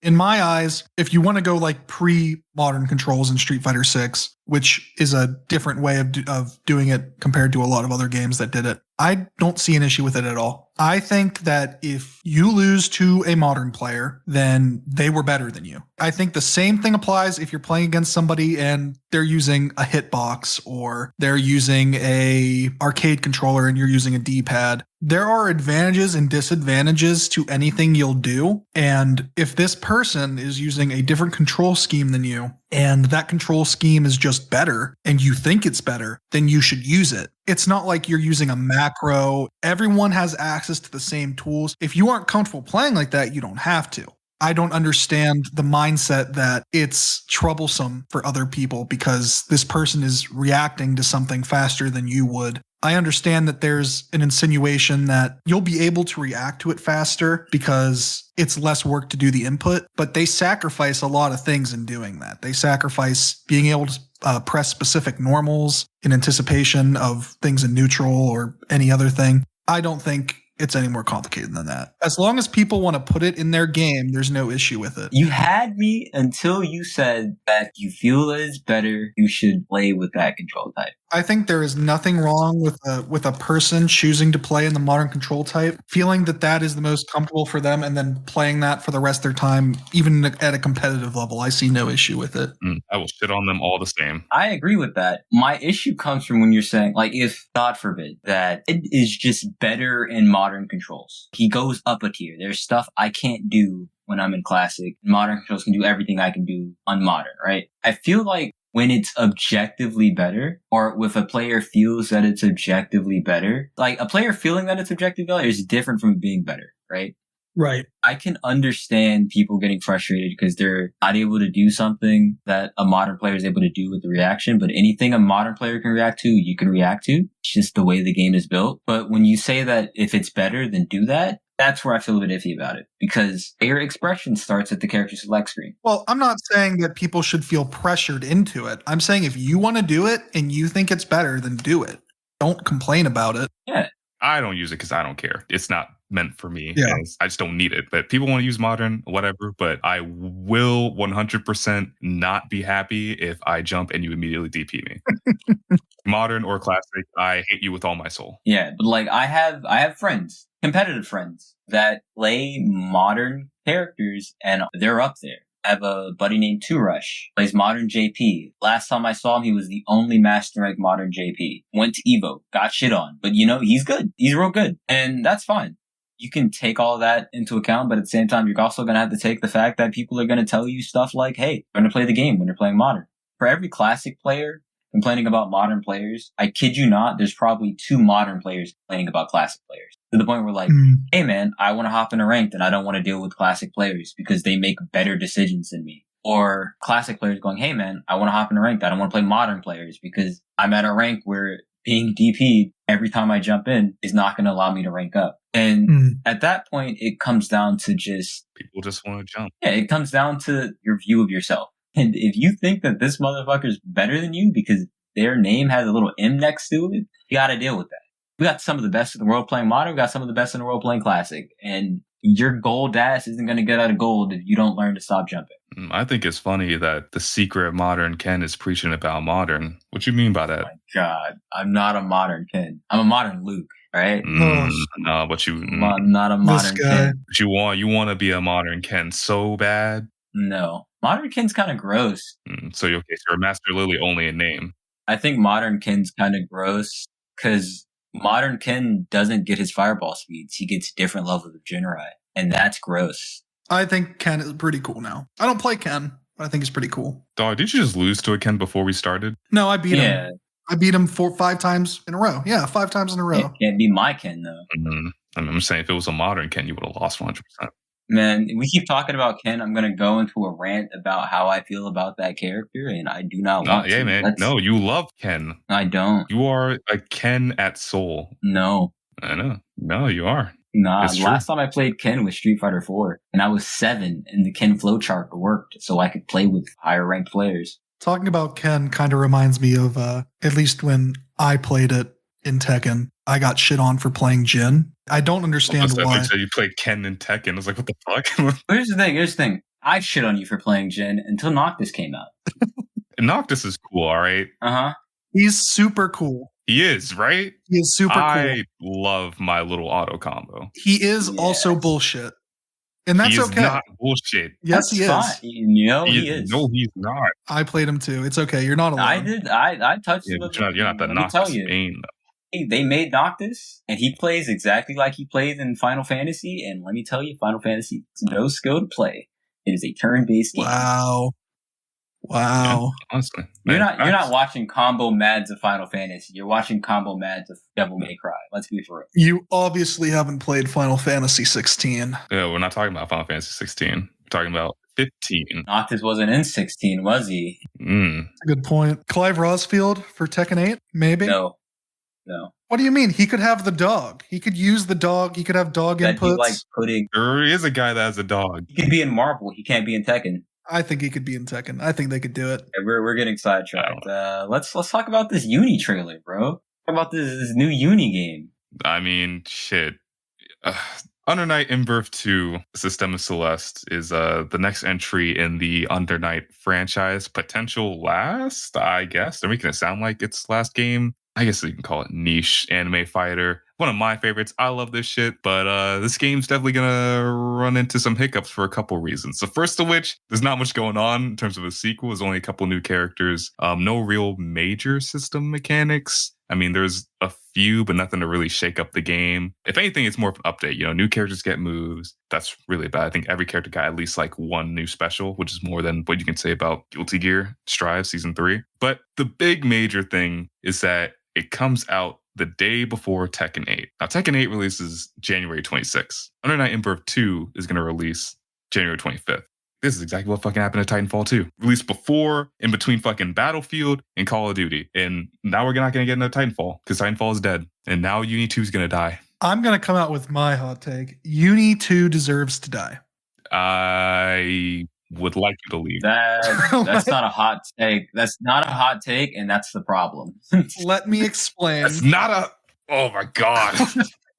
[SPEAKER 3] In my eyes, if you want to go like pre-modern controls in Street Fighter 6, which is a different way of doing it compared to a lot of other games that did it, I don't see an issue with it at all. I think that if you lose to a modern player, then they were better than you. I think the same thing applies if you're playing against somebody and they're using a hitbox or they're using a arcade controller and you're using a D-pad. There are advantages and disadvantages to anything you'll do. And if this person is using a different control scheme than you, and that control scheme is just better, and you think it's better, then you should use it. It's not like you're using a macro. Everyone has access to the same tools. If you aren't comfortable playing like that, you don't have to. I don't understand the mindset that it's troublesome for other people because this person is reacting to something faster than you would. I understand that there's an insinuation that you'll be able to react to it faster because it's less work to do the input, but they sacrifice a lot of things in doing that. They sacrifice being able to press specific normals in anticipation of things in neutral or any other thing. I don't think it's any more complicated than that. As long as people want to put it in their game, there's no issue with it.
[SPEAKER 2] You had me until you said that you feel that it's better, you should play with that control type.
[SPEAKER 3] I think there is nothing wrong with a person choosing to play in the modern control type, feeling that that is the most comfortable for them, and then playing that for the rest of their time, even at a competitive level. I see no issue with it.
[SPEAKER 1] I will shit on them all the same.
[SPEAKER 2] I agree with that. My issue comes from when you're saying, like, if, God forbid, that it is just better in modern controls. He goes up a tier. There's stuff I can't do when I'm in Classic. Modern controls can do everything I can do on Modern, right? I feel like when it's objectively better, or if a player feels that it's objectively better. Like, a player feeling that it's objectively better is different from it being better, right?
[SPEAKER 3] Right.
[SPEAKER 2] I can understand people getting frustrated because they're not able to do something that a modern player is able to do with the reaction. But anything a modern player can react to, you can react to. It's just the way the game is built. But when you say that if it's better, then do that, that's where I feel a bit iffy about it, because your expression starts at the character select screen.
[SPEAKER 3] Well, I'm not saying that people should feel pressured into it. I'm saying if you want to do it and you think it's better, then do it. Don't complain about it.
[SPEAKER 2] Yeah.
[SPEAKER 1] I don't use it because I don't care. It's not meant for me.
[SPEAKER 3] Yeah.
[SPEAKER 1] I just don't need it. But people want to use modern, whatever. But I will 100% not be happy if I jump and you immediately DP me. Modern or classic, I hate you with all my soul.
[SPEAKER 2] Yeah, but like I have friends, competitive friends, that play modern characters and they're up there. I have a buddy named Two Rush, plays modern JP. Last time I saw him, he was the only master rank modern JP. Went to Evo, got shit on, but he's good. He's real good, and that's fine. You can take all of that into account, but at the same time, you're also going to have to take the fact that people are going to tell you stuff like, hey, you're going to play the game when you're playing modern. For every classic player complaining about modern players, I kid you not, there's probably 2 modern players complaining about classic players. To the point where like, hey man, I want to hop in a ranked and I don't want to deal with classic players because they make better decisions than me. Or classic players going, hey man, I want to hop in a ranked. I don't want to play modern players because I'm at a rank where being DP'd every time I jump in is not going to allow me to rank up. And at that point, it comes down to just...
[SPEAKER 1] people just want to jump.
[SPEAKER 2] Yeah, it comes down to your view of yourself. And if you think that this motherfucker's better than you because their name has a little M next to it, you got to deal with that. We got some of the best in the world playing modern. We got some of the best in the world playing classic. And your gold ass isn't going to get out of gold if you don't learn to stop jumping.
[SPEAKER 1] I think it's funny that the secret modern Ken is preaching about modern. What you mean by that?
[SPEAKER 2] Oh my God, I'm not a modern Ken. I'm a modern Luke, right?
[SPEAKER 1] No, but you...
[SPEAKER 2] I'm not a modern Ken.
[SPEAKER 1] But you want to be a modern Ken so bad?
[SPEAKER 2] No. Modern Ken's kind of gross.
[SPEAKER 1] So you're a Master Lily only in name.
[SPEAKER 2] I think modern Ken's kind of gross because modern Ken doesn't get his fireball speeds. He gets different levels of Jinrai, and that's gross.
[SPEAKER 3] I think Ken is pretty cool now. I don't play Ken, but I think he's pretty cool.
[SPEAKER 1] Dog, did you just lose to a Ken before we started?
[SPEAKER 3] No, I beat him. I beat him 5 times in a row. Yeah, 5 times in a row.
[SPEAKER 2] It can't be my Ken, though.
[SPEAKER 1] I'm saying if it was a modern Ken, you would have lost 100%.
[SPEAKER 2] Man, we keep talking about Ken. I'm going to go into a rant about how I feel about that character, and I do not want to.
[SPEAKER 1] Yeah, man. No, you love Ken.
[SPEAKER 2] I don't.
[SPEAKER 1] You are a Ken at soul.
[SPEAKER 2] No.
[SPEAKER 1] I know. No, you are.
[SPEAKER 2] Nah, last time I played Ken was Street Fighter 4, and I was 7, and the Ken flowchart worked, so I could play with higher ranked players.
[SPEAKER 3] Talking about Ken kind of reminds me of, at least when I played it in Tekken, I got shit on for playing Jin. I don't understand why.
[SPEAKER 1] So you played Ken in Tekken. I was like, what the fuck?
[SPEAKER 2] Here's the thing. I shit on you for playing Jin until Noctis came out.
[SPEAKER 1] Noctis is cool, all right?
[SPEAKER 2] Uh-huh.
[SPEAKER 3] He's super cool.
[SPEAKER 1] He is, right?
[SPEAKER 3] He is super cool.
[SPEAKER 1] I love my little auto combo.
[SPEAKER 3] He is also bullshit. And that's okay.
[SPEAKER 1] He is not bullshit.
[SPEAKER 3] Yes, he is.
[SPEAKER 2] He is.
[SPEAKER 1] No, he's not.
[SPEAKER 3] I played him too. It's okay. You're not alone.
[SPEAKER 2] I did. I touched him.
[SPEAKER 1] You're not the Noctis Bane, though.
[SPEAKER 2] They made Noctis, and he plays exactly like he plays in Final Fantasy. And let me tell you, Final Fantasy is no skill to play. It is a turn-based game.
[SPEAKER 3] Wow.
[SPEAKER 1] Yeah, honestly,
[SPEAKER 2] you're not watching combo mads of Final Fantasy. You're watching combo mads of Devil May Cry. Let's be for real.
[SPEAKER 3] You obviously haven't played Final Fantasy 16.
[SPEAKER 1] Yeah, we're not talking about Final Fantasy 16. We're talking about 15.
[SPEAKER 2] Noctis wasn't in 16, was he?
[SPEAKER 3] That's a good point. Clive Rosfield for Tekken 8, maybe?
[SPEAKER 2] No.
[SPEAKER 3] What do you mean? He could have the dog. He could use the dog. He could have dog inputs.
[SPEAKER 1] There is a guy that has a dog.
[SPEAKER 2] He could be in Marvel. He can't be in Tekken.
[SPEAKER 3] I think he could be in Tekken. I think they could do it.
[SPEAKER 2] Yeah, we're getting sidetracked. Let's talk about this Uni trailer, bro. Talk about this new Uni game.
[SPEAKER 1] I mean, shit. Under Night In-Birth 2, System of Celeste is the next entry in the Under Night franchise. Potential last, I guess. They're making it sound like it's last game. I guess you can call it niche anime fighter. One of my favorites. I love this shit, but this game's definitely gonna run into some hiccups for a couple reasons. The first of which, there's not much going on in terms of a sequel. There's only a couple new characters. No real major system mechanics. I mean, there's a few, but nothing to really shake up the game. If anything, it's more of an update. New characters get moves. That's really bad. I think every character got at least like one new special, which is more than what you can say about Guilty Gear Strive Season 3. But the big major thing is that it comes out the day before Tekken 8. Now, Tekken 8 releases January 26th. Under Night In-Birth 2 is going to release January 25th. This is exactly what fucking happened to Titanfall 2. Released before, in between fucking Battlefield and Call of Duty. And now we're not going to get another Titanfall because Titanfall is dead. And now Uni 2 is going to die.
[SPEAKER 3] I'm going to come out with my hot take. Uni 2 deserves to die.
[SPEAKER 1] I would like you to leave.
[SPEAKER 2] That's not a hot take. That's not a hot take, and that's the problem.
[SPEAKER 3] Let me explain.
[SPEAKER 1] That's not a... Oh my God.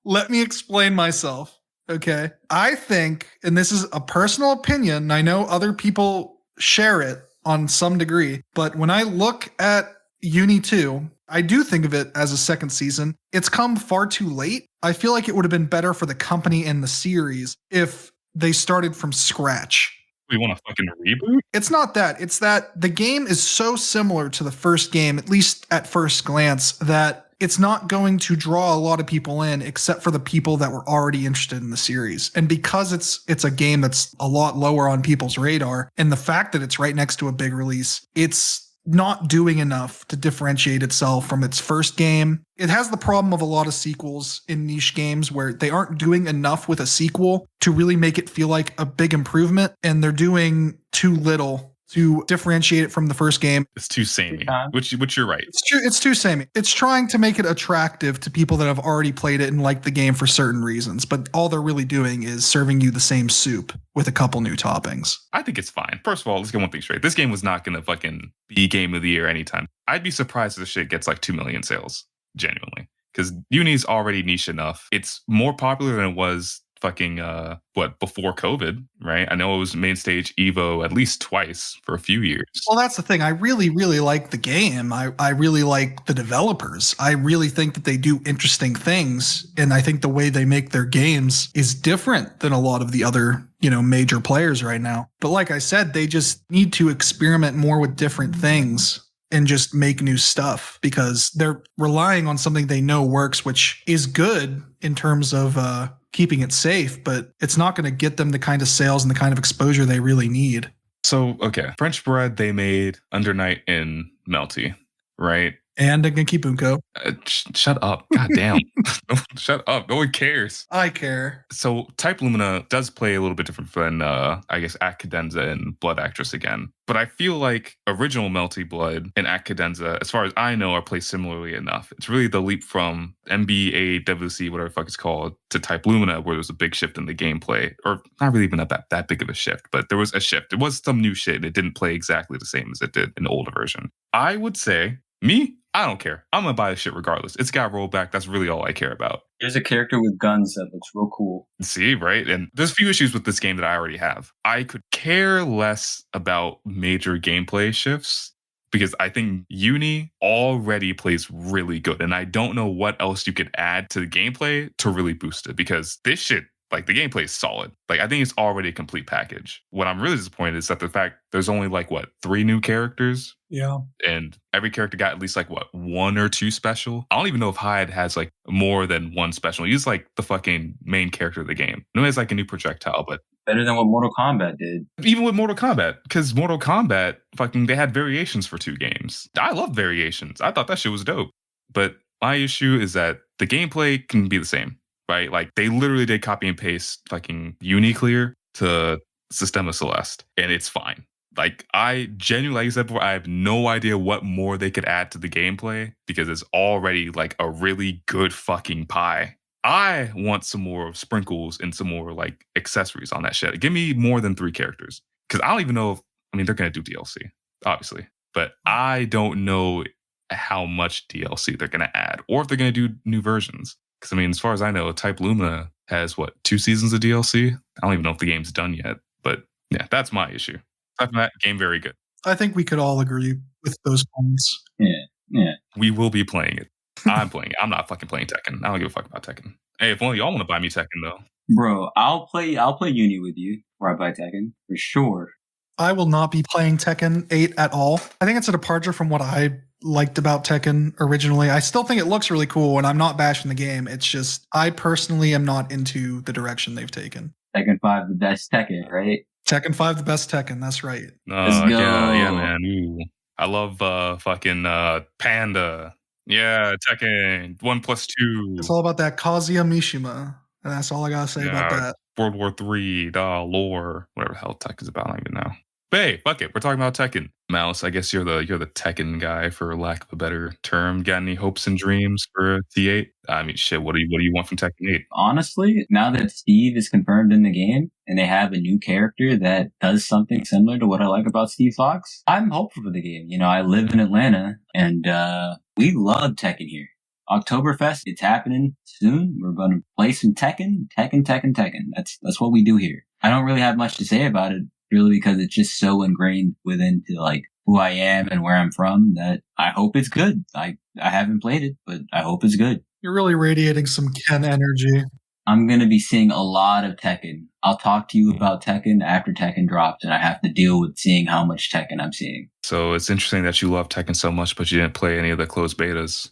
[SPEAKER 3] Let me explain myself. Okay. I think, and this is a personal opinion, I know other people share it on some degree, but when I look at Uni 2, I do think of it as a second season. It's come far too late. I feel like it would have been better for the company and the series if they started from scratch.
[SPEAKER 1] We want a fucking reboot?
[SPEAKER 3] It's not that. It's that the game is so similar to the first game, at least at first glance, that it's not going to draw a lot of people in except for the people that were already interested in the series. And because it's a game that's a lot lower on people's radar, and the fact that it's right next to a big release, it's not doing enough to differentiate itself from its first game. It has the problem of a lot of sequels in niche games where they aren't doing enough with a sequel to really make it feel like a big improvement, and they're doing too little to differentiate it from the first game.
[SPEAKER 1] It's too samey, which you're right.
[SPEAKER 3] It's true. It's too samey. It's trying to make it attractive to people that have already played it and like the game for certain reasons, but all they're really doing is serving you the same soup with a couple new toppings.
[SPEAKER 1] I think it's fine. First of all, let's get one thing straight. This game was not going to fucking be game of the year anytime. I'd be surprised if this shit gets like 2 million sales, genuinely. Because Uni's already niche enough. It's more popular than it was fucking before COVID, right? I know it was main stage Evo at least twice for a few years.
[SPEAKER 3] Well, that's the thing. I really, really like the game. I really like the developers. I really think that they do interesting things, and I think the way they make their games is different than a lot of the other, major players right now. But like I said, they just need to experiment more with different things and just make new stuff because they're relying on something they know works, which is good in terms of keeping it safe, but it's not going to get them the kind of sales and the kind of exposure they really need.
[SPEAKER 1] So, okay. French Bread, they made Under Night in Melty, right?
[SPEAKER 3] And Genki Bunko.
[SPEAKER 1] Shut up. God damn. Shut up. No one cares.
[SPEAKER 3] I care.
[SPEAKER 1] So Type Lumina does play a little bit different than, I guess, Act Cadenza and Blood Actress again. But I feel like original Melty Blood and Act Cadenza, as far as I know, are played similarly enough. It's really the leap from MBAWC, whatever the fuck it's called, to Type Lumina, where there was a big shift in the gameplay. Or not really even that big of a shift, but there was a shift. There was some new shit. It didn't play exactly the same as it did in the older version. I would say, I don't care. I'm going to buy the shit regardless. It's got rollback. That's really all I care about.
[SPEAKER 2] There's a character with guns that looks real cool.
[SPEAKER 1] See, right? And there's a few issues with this game that I already have. I could care less about major gameplay shifts because I think Uni already plays really good. And I don't know what else you could add to the gameplay to really boost it because this shit, like, the gameplay is solid. Like, I think it's already a complete package. What I'm really disappointed is that the fact there's only, 3 new characters?
[SPEAKER 3] Yeah.
[SPEAKER 1] And every character got at least, 1 or 2 special? I don't even know if Hyde has, more than 1 special. He's, the fucking main character of the game. No, he's, a new projectile, but...
[SPEAKER 2] Better than what Mortal Kombat did.
[SPEAKER 1] Even with Mortal Kombat. Because Mortal Kombat, they had variations for 2 games. I love variations. I thought that shit was dope. But my issue is that the gameplay can be the same. Right? They literally did copy and paste fucking Uniclear to Sistema Celeste, and it's fine. I genuinely, like I said before, I have no idea what more they could add to the gameplay because it's already a really good fucking pie. I want some more sprinkles and some more accessories on that shit. Give me more than 3 characters because I don't even know if, they're going to do DLC, obviously, but I don't know how much DLC they're going to add or if they're going to do new versions. Because, as far as I know, Type Lumina has, 2 seasons of DLC? I don't even know if the game's done yet. But, yeah, that's my issue. Aside from that, game very good.
[SPEAKER 3] I think we could all agree with those points.
[SPEAKER 2] Yeah.
[SPEAKER 1] We will be playing it. I'm playing it. I'm not fucking playing Tekken. I don't give a fuck about Tekken. Hey, if only y'all want to buy me Tekken, though.
[SPEAKER 2] Bro, I'll play Uni with you before I buy Tekken, for sure.
[SPEAKER 3] I will not be playing Tekken 8 at all. I think it's a departure from what I liked about Tekken originally. I still think it looks really cool, and I'm not bashing the game. It's just I personally am not into the direction they've taken.
[SPEAKER 2] Tekken 5, the best Tekken, right?
[SPEAKER 3] Tekken 5, the best Tekken. That's right.
[SPEAKER 2] Let's go.
[SPEAKER 1] Yeah, man. Ooh. I love fucking Panda. Yeah, Tekken 1+2.
[SPEAKER 3] It's all about that Kazuya Mishima, and that's all I gotta say about that.
[SPEAKER 1] World War III, lore, whatever the hell Tekken's about. I don't even know. But hey, fuck it. We're talking about Tekken. Mouse, I guess you're the Tekken guy, for lack of a better term. Got any hopes and dreams for T8? I mean, shit. What do you want from Tekken 8?
[SPEAKER 2] Honestly, now that Steve is confirmed in the game and they have a new character that does something similar to what I like about Steve Fox, I'm hopeful for the game. You know, I live in Atlanta and we love Tekken here. Oktoberfest, it's happening soon. We're going to play some Tekken. That's what we do here. I don't really have much to say about it, really, because it's just so ingrained within to like who I am and where I'm from that I hope it's good. I haven't played it, but I hope it's good.
[SPEAKER 3] You're really radiating some Ken energy.
[SPEAKER 2] I'm going to be seeing a lot of Tekken. I'll talk to you about Tekken after Tekken drops, and I have to deal with seeing how much Tekken I'm seeing.
[SPEAKER 1] So it's interesting that you love Tekken so much, but you didn't play any of the closed betas.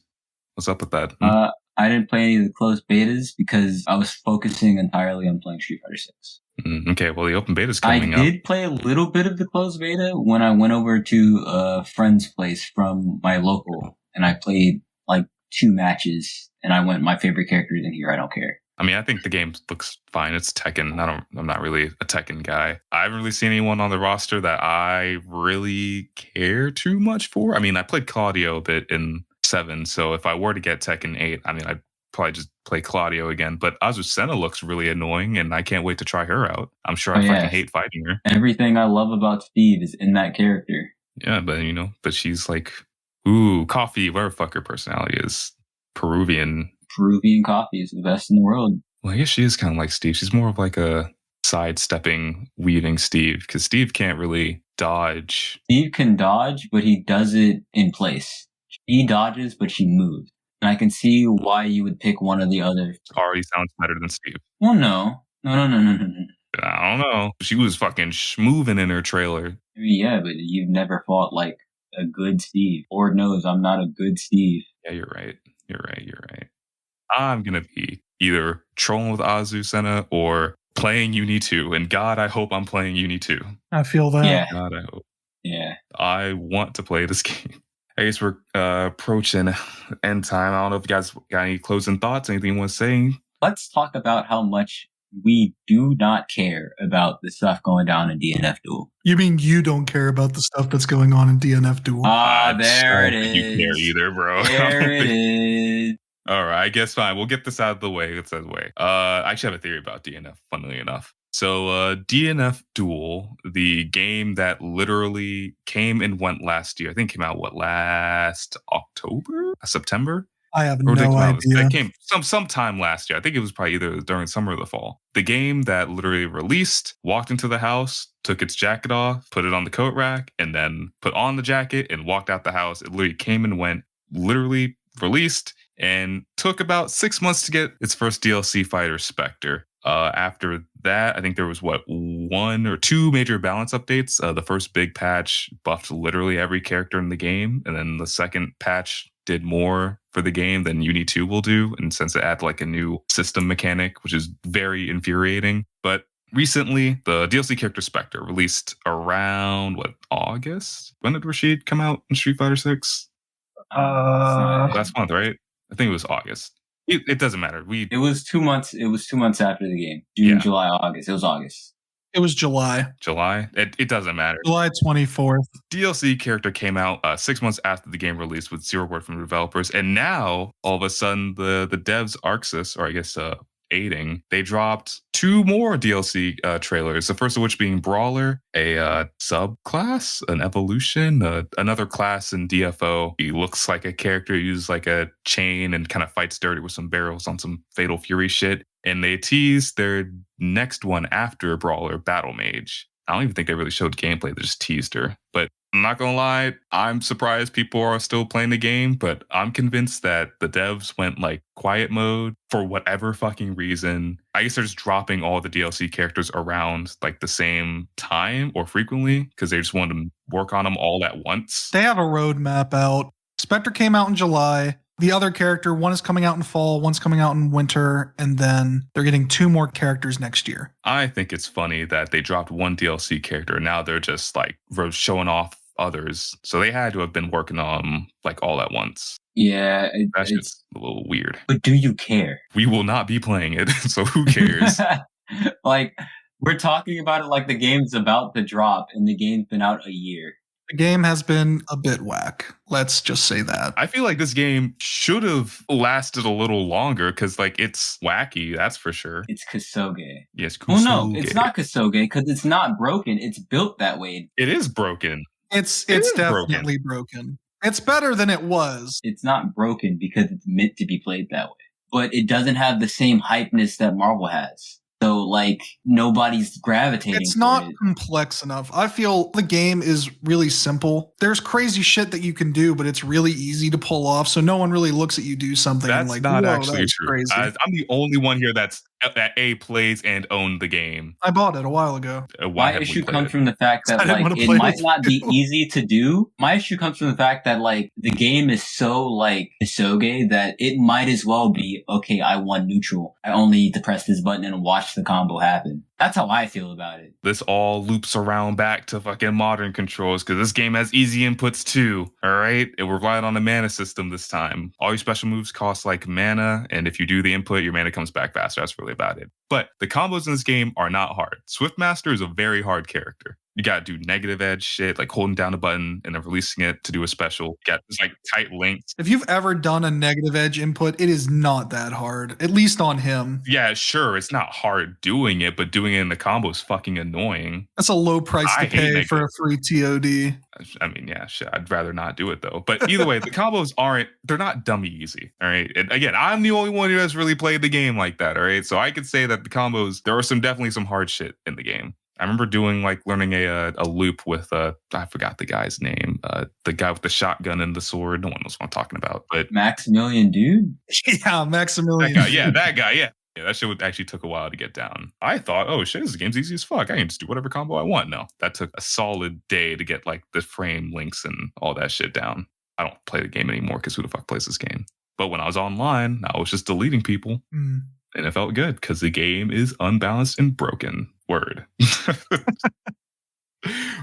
[SPEAKER 1] What's up with that?
[SPEAKER 2] I didn't play any of the closed betas because I was focusing entirely on playing Street Fighter 6.
[SPEAKER 1] Okay, well, the open beta's coming up.
[SPEAKER 2] I did play a little bit of the closed beta when I went over to a friend's place from my local, and I played like 2 matches, and I went, my favorite character is in here, I don't care.
[SPEAKER 1] I mean, I think the game looks fine. It's Tekken. I'm not really a Tekken guy. I haven't really seen anyone on the roster that I really care too much for. I mean, I played Claudio a bit in 7, so if I were to get Tekken 8, I mean, I'd probably just play Claudio again. But Azucena looks really annoying, and I can't wait to try her out. I'm sure I fucking hate fighting her.
[SPEAKER 2] Everything I love about Steve is in that character.
[SPEAKER 1] Yeah, but she's like, ooh, coffee, whatever fuck her personality is. Peruvian
[SPEAKER 2] coffee is the best in the world.
[SPEAKER 1] Well, I guess she is kind of like Steve. She's more of like a sidestepping, weaving Steve, because Steve can't really dodge.
[SPEAKER 2] Steve can dodge, but he does it in place. She dodges, but she moves. And I can see why you would pick one or the other.
[SPEAKER 1] Already sounds better than Steve.
[SPEAKER 2] Well, no.
[SPEAKER 1] I don't know. She was fucking schmoving in her trailer.
[SPEAKER 2] I mean, yeah, but you've never fought like a good Steve. Lord knows I'm not a good Steve.
[SPEAKER 1] Yeah, you're right. I'm going to be either trolling with Azucena or playing Uni 2. And God, I hope I'm playing Uni 2.
[SPEAKER 3] I feel that.
[SPEAKER 2] Yeah.
[SPEAKER 1] God, I hope.
[SPEAKER 2] Yeah.
[SPEAKER 1] I want to play this game. I guess we're approaching end time. I don't know if you guys got any closing thoughts, anything you want to say?
[SPEAKER 2] Let's talk about how much we do not care about the stuff going down in DNF Duel.
[SPEAKER 3] You mean you don't care about the stuff that's going on in DNF Duel?
[SPEAKER 2] There it is.
[SPEAKER 1] You care either, bro.
[SPEAKER 2] There it is.
[SPEAKER 1] All right, I guess fine. We'll get this out of the way. I actually have a theory about DNF, funnily enough. So DNF Duel, the game that literally came and went last year. I think it came out, last October? September?
[SPEAKER 3] I have no idea.
[SPEAKER 1] It came sometime last year. I think it was probably either during summer or the fall. The game that literally released, walked into the house, took its jacket off, put it on the coat rack, and then put on the jacket and walked out the house. It literally came and went, literally released, and took about 6 months to get its first DLC, Fighter Spectre. After that, I think there was 1 or 2 major balance updates. The first big patch buffed literally every character in the game, and then the second patch did more for the game than Uni 2 will do, and since it added like a new system mechanic, which is very infuriating. But recently, the DLC character Spectre released around August? When did Rashid come out in Street Fighter 6? Last month, right? I think it was August. It doesn't matter.
[SPEAKER 2] It was 2 months. It was 2 months after the game. June, July, August. It was August.
[SPEAKER 3] It was July.
[SPEAKER 1] It doesn't matter.
[SPEAKER 3] July 24th.
[SPEAKER 1] DLC character came out 6 months after the game released with 0 word from developers. And now, all of a sudden, the devs Arxis, or I guess aiding, they dropped 2 more DLC trailers. The first of which being Brawler, a subclass, an evolution, another class in DFO. He looks like a character who uses like a chain and kind of fights dirty with some barrels on some Fatal Fury shit. And they teased their next one after Brawler, Battle Mage. I don't even think they really showed gameplay. They just teased her. But I'm not going to lie, I'm surprised people are still playing the game, but I'm convinced that the devs went like quiet mode for whatever fucking reason. I guess they're just dropping all the DLC characters around like the same time or frequently because they just wanted to work on them all at once.
[SPEAKER 3] They have a roadmap out. Spectre came out in July. The other character, one is coming out in fall, one's coming out in winter, and then they're getting 2 more characters next year.
[SPEAKER 1] I think it's funny that they dropped one DLC character. Now they're just like showing off others. So they had to have been working on like all at once.
[SPEAKER 2] Yeah.
[SPEAKER 1] That's just a little weird.
[SPEAKER 2] But do you care?
[SPEAKER 1] We will not be playing it, so who cares?
[SPEAKER 2] Like, we're talking about it like the game's about to drop and the game's been out a year.
[SPEAKER 3] The game has been a bit whack. Let's just say that.
[SPEAKER 1] I feel like this game should have lasted a little longer because, like, it's wacky, that's for sure.
[SPEAKER 2] It's Kosoge.
[SPEAKER 1] Yes, Kosoge.
[SPEAKER 2] Well, no, it's not Kosoge because it's not broken. It's built that way.
[SPEAKER 1] It is broken.
[SPEAKER 3] It's definitely broken. It's better than it was.
[SPEAKER 2] It's not broken because it's meant to be played that way. But it doesn't have the same hypeness that Marvel has. So, like, nobody's gravitating.
[SPEAKER 3] It's not complex enough. I feel the game is really simple. There's crazy shit that you can do, but it's really easy to pull off. So no one really looks at you do something.
[SPEAKER 1] That's
[SPEAKER 3] and like,
[SPEAKER 1] not
[SPEAKER 3] whoa,
[SPEAKER 1] actually true.
[SPEAKER 3] Crazy.
[SPEAKER 1] I'm the only one here that plays and owned the game.
[SPEAKER 3] I bought it a while ago.
[SPEAKER 2] My issue comes from the fact that like it might not be easy to do. My issue comes from the fact that like the game is so like Kosoge that it might as well be, okay, I won neutral. I only need to press this button and watch the combo happen. That's how I feel about it.
[SPEAKER 1] This all loops around back to fucking modern controls because this game has easy inputs too. All right. It relied on the mana system this time. All your special moves cost like mana. And if you do the input, your mana comes back faster. That's really about it. But the combos in this game are not hard. Swiftmaster is a very hard character. You got to do negative edge shit, like holding down a button and then releasing it to do a special. You got this like tight links.
[SPEAKER 3] If you've ever done a negative edge input, it is not that hard, at least on him.
[SPEAKER 1] Yeah, sure. It's not hard doing it, but doing it in the combo is fucking annoying.
[SPEAKER 3] That's a low price to pay for a free TOD.
[SPEAKER 1] I mean, yeah, shit. I'd rather not do it though. But either way, the combos they're not dummy easy. All right. And again, I'm the only one who has really played the game like that. All right. So I could say that the combos, there are definitely some hard shit in the game. I remember learning a loop with I forgot the guy's name, the guy with the shotgun and the sword. No one knows what I'm talking about, but
[SPEAKER 2] Maximilian Dude.
[SPEAKER 3] Yeah, Maximilian.
[SPEAKER 1] That guy. Yeah, that shit actually took a while to get down. I thought, oh shit, this game's easy as fuck. I can just do whatever combo I want. No, that took a solid day to get like the frame links and all that shit down. I don't play the game anymore because who the fuck plays this game? But when I was online, I was just deleting people. And it felt good because the game is unbalanced and broken. Word.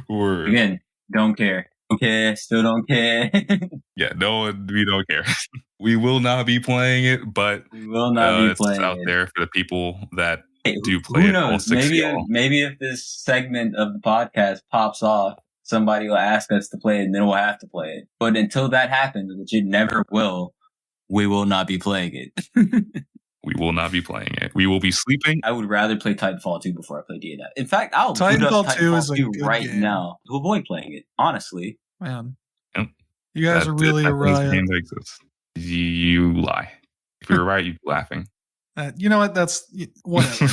[SPEAKER 1] Word.
[SPEAKER 2] Again, don't care. Okay, still don't care.
[SPEAKER 1] Yeah, we don't care. We will not be playing it, but
[SPEAKER 2] we will not be playing
[SPEAKER 1] it's out
[SPEAKER 2] it.
[SPEAKER 1] there for the people that do play
[SPEAKER 2] Who
[SPEAKER 1] it.
[SPEAKER 2] knows? Maybe if this segment of the podcast pops off, somebody will ask us to play it and then we'll have to play it. But until that happens, which it never will, we will not be playing it.
[SPEAKER 1] We will not be playing it. We will be sleeping.
[SPEAKER 2] I would rather play Titanfall 2 before I play DNF. In fact, I'll boot up
[SPEAKER 3] Titanfall 2 is
[SPEAKER 2] Titanfall 2 right now to avoid playing it, honestly.
[SPEAKER 3] Man.
[SPEAKER 1] Yep.
[SPEAKER 3] You guys are really a riot.
[SPEAKER 1] You lie. If you're right, you'd be laughing.
[SPEAKER 3] You know what? That's whatever.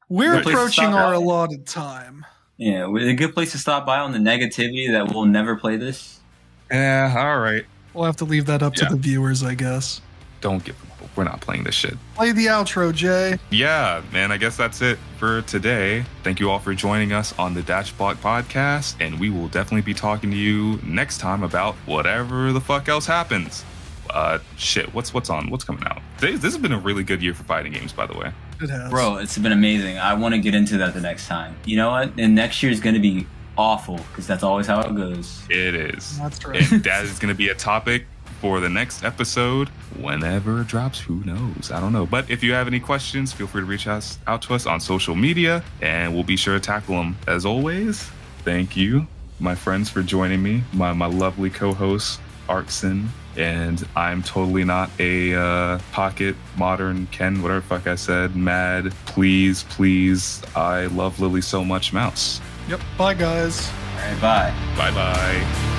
[SPEAKER 3] We're approaching our allotted time.
[SPEAKER 2] Yeah, a good place to stop by on the negativity that we'll never play this.
[SPEAKER 1] Yeah, all right.
[SPEAKER 3] We'll have to leave that up to the viewers, I guess.
[SPEAKER 1] Don't give them hope. We're not playing this shit.
[SPEAKER 3] Play the outro, Jay.
[SPEAKER 1] Yeah, man, I guess that's it for today. Thank you all for joining us on the Dash Block podcast, and we will definitely be talking to you next time about whatever the fuck else happens. What's coming out? This has been a really good year for fighting games, by the way.
[SPEAKER 3] It has.
[SPEAKER 2] Bro, it's been amazing. I want to get into that the next time. You know what? And next year is going to be awful, because that's always how it goes.
[SPEAKER 1] It is.
[SPEAKER 3] That's right.
[SPEAKER 1] And that is going to be a topic for the next episode, whenever it drops. Who knows? I don't know. But if you have any questions, feel free to reach out to us on social media, and we'll be sure to tackle them. As always, thank you, my friends, for joining me, my lovely co-host, Arkson. And I'm totally not a pocket modern Ken, whatever the fuck I said, mad. Please, I love Lily so much, Mouse.
[SPEAKER 3] Yep. Bye, guys.
[SPEAKER 2] All right, bye.
[SPEAKER 1] Bye-bye.